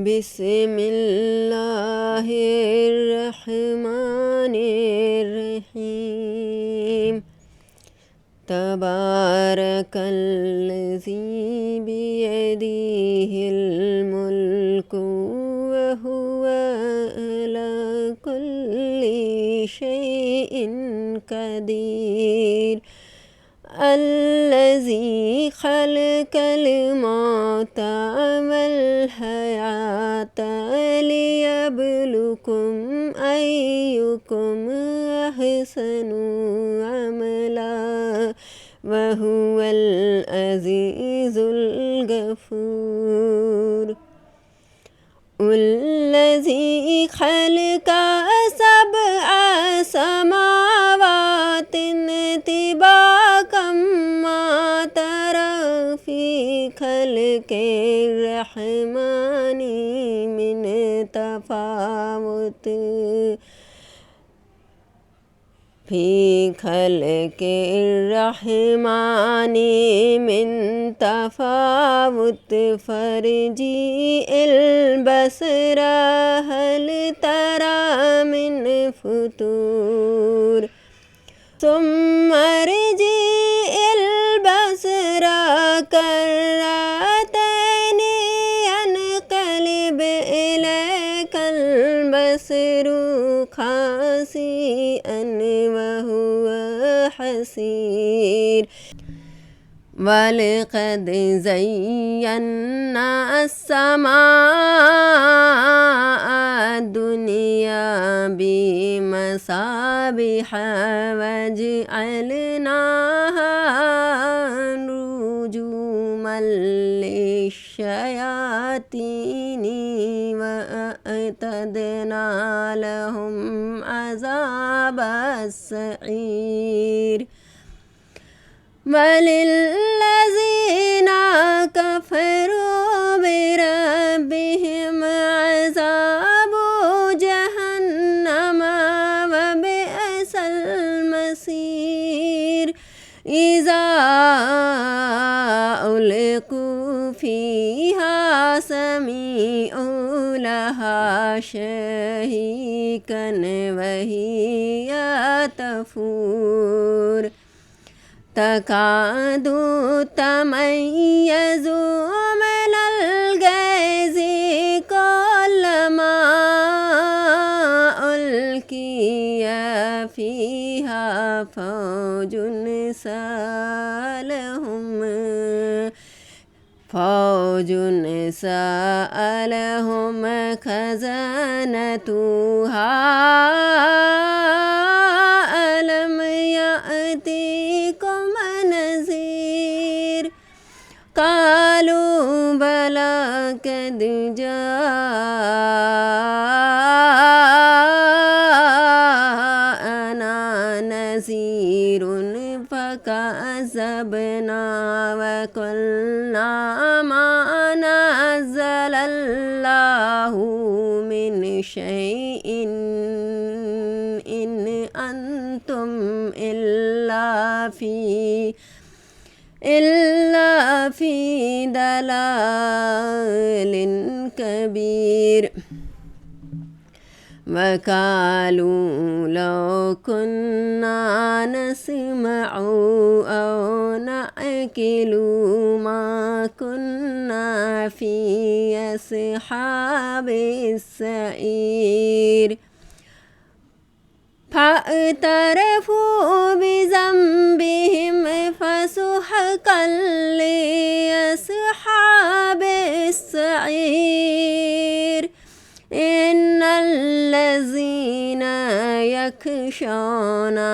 बिस्मिल्लाहिर्रहमानिर्रहीम। तबारकल्लज़ी बियदिहिल मुल्कु व हुवा अला कुल्लि शैइन क़दीर। अल्लज़ी खलक़ल मौता वल हयाता लियब्लुकुम अय्युकुम अहसनु अमला व हुवल अज़ीज़ुल गफ़ूर। अल्लज़ी खलक़ा सबअ समावातिन तिबाक़म मा तरा फ़ी खल्क़िर रहमानी मिन तफ़ावुत फ़ी खल्क़िर रहमानी मिन तफ़ावुत फ़रजिइल बसरा हल तरा मिन फ़ुतूर। सुम्मा अर्जिइल बसरा कर्रतैनि यनक़लिब इलैकल बसरु खासिअन व हुवा हसीर। वलक़द ज़य्यन्ना अस्समाअ दुनिया बिमसाबिह वजअलनाहा रुजुमल लिश्शयातीनि वअअतदना लहुम अज़ाबस सईर। वलिल्लज़ीना कफ़रू बिरब्बिहिम अज़ाबु जहन्नम व बिअसल मसीर। इज़ा उल्क़ू फ़ीहा समीअू लहा शहीक़न व हिया तफ़ूर। तकादु तमय्यज़ु मिनल गैज़ि कुल्लमा उल्क़िया फ़ीहा फ़ौजुन सअलहुम ख़ज़नतुहा अलम यअतिकुम नज़ीर। क़ालू बला क़द जाअना नज़ीरुन फ़कज़्ज़बना व क़ुल्ना मा नज़्ज़लल्लाहु मिन शैइन इन अंतुम इल्ला फ़ी दलालिन कबीर। वक़ालू लौ कुन्ना नस्मअु औ नअक़िलु मा कुन्ना फ़ी अस्हाबिस सईर। फ़अतरफ़ू बिज़ंबिहिम फ़सुहक़न लिअस्हाबिस सईर। इन्नल्लज़ीना यख़शौना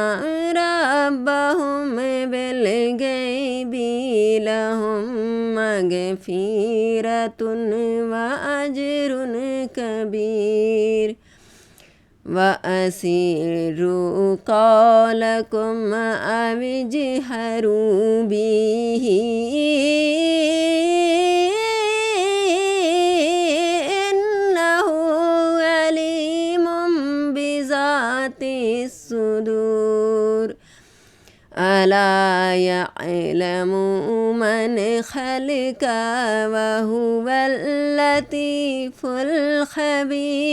रब्बहुम बिलग़ैबि लहुम मग़फ़िरतुन व अज्रुन कबीर। वअसिर्रू क़ौलकुम अविजहरू बिही इन्नहु अलीमुम बिज़ातिस सुदूर। अला يعلم من خلق وهو اللطيف الخبير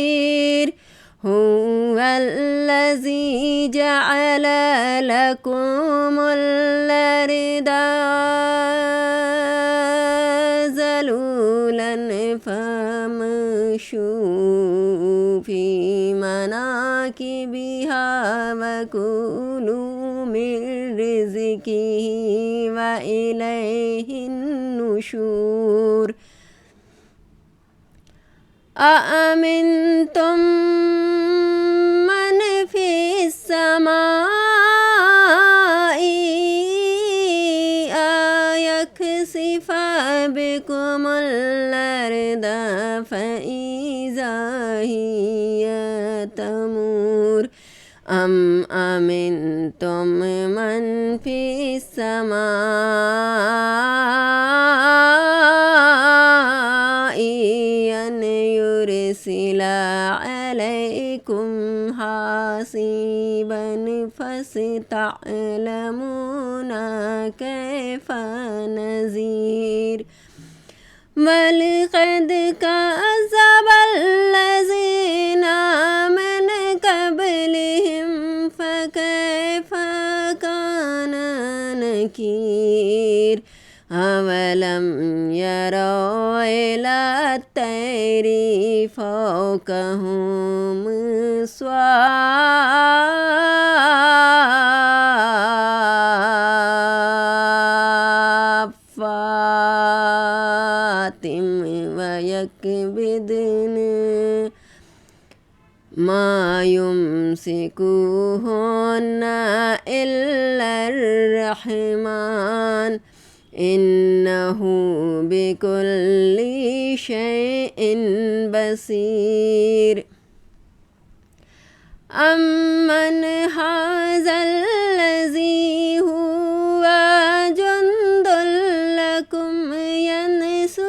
هو الذي جعل لكم الأرض ذلولا فامشوا في مناكبها وكلوا من رزقه وإليه النشور أأمنتم من في السماء يخسف بكم الأرض فإذا هي تمور أم أمنتم من في السماء أن يرسل عليكم حاصبا فستعلمون كيف نذير ولقد كذب الذين من قبلهم فكيف كان نكير أولم يروا إلى الطير فوقهم صافات ويقبضن ما يمسكوهن إلا الرحمن إنه بكل شيء بصير أمن هذا الذي هو جند لكم ينصركم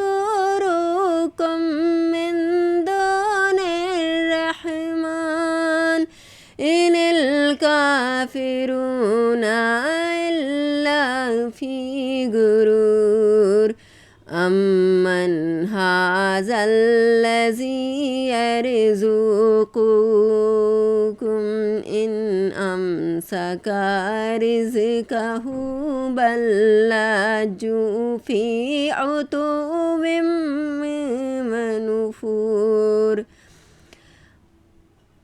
من دون الرحمن إن الكافرون إلا في غرور أمن هذا الذي يرزقكم إن أمسك رزقه بل لجوا في عتو ونفور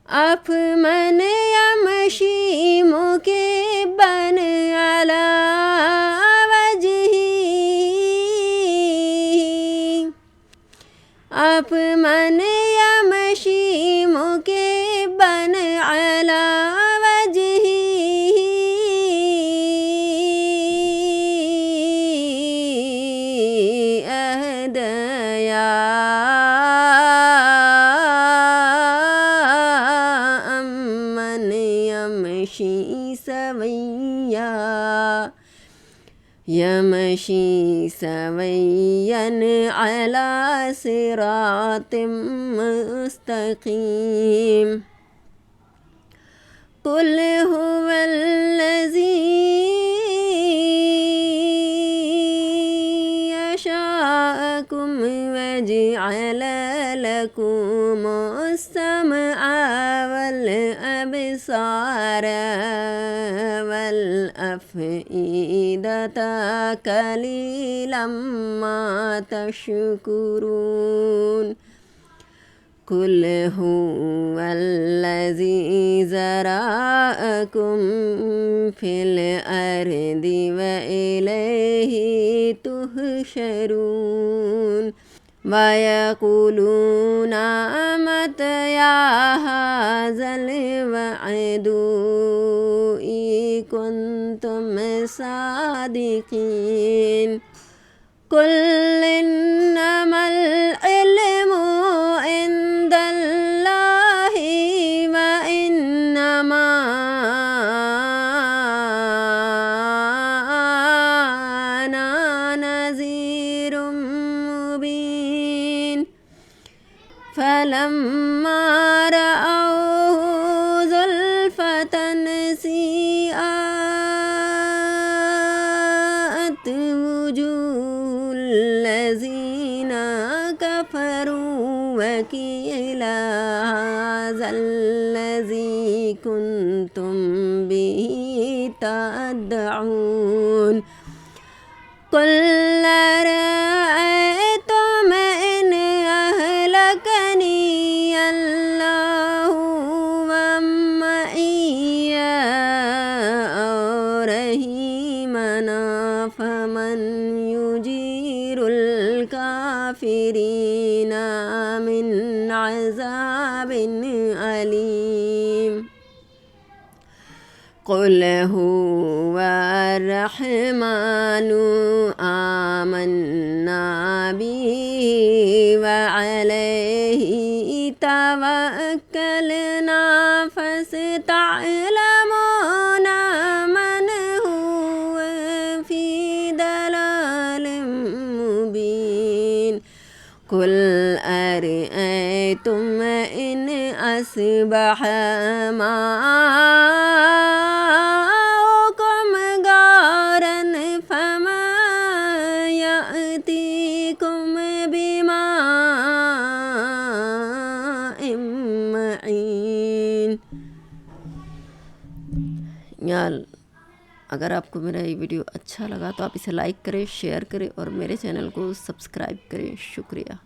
أفمن يمشي مكبا على وجهه أفمن يمشي مكبا على وجهه أهدى أمن يمشي سويا على صراط مستقيم قل هو الذي يشاءكم وجعل لكم السمع والأبصار والأفئدة قليلا ما تشكرون قل هو الذي زرعكم في الأرض وإليه تحشرون ويقولون متى هذا الوعد إن كنتم صادقين قل إنما العلم عند الله وإنما أنا نذير مبين فلما رأوه زلفة سيئت كفروا وقيل هذا الذي كنتم به تدعون قل أرأيتم إن أهلكني الله ومن معي أو رحمنا فمن يجير الكافرين من عذاب أليم قل هو الرحمن آمنا به وعليه توكلنا فستعلمون من هو في ضلال مبين قل أرأيتم إن أصبح ماؤكم غورا فما يأتيكم بماء معين। यार अगर आपको मेरा ये वीडियो अच्छा लगा तो आप इसे लाइक करें, शेयर करें और मेरे चैनल को सब्सक्राइब करें। शुक्रिया।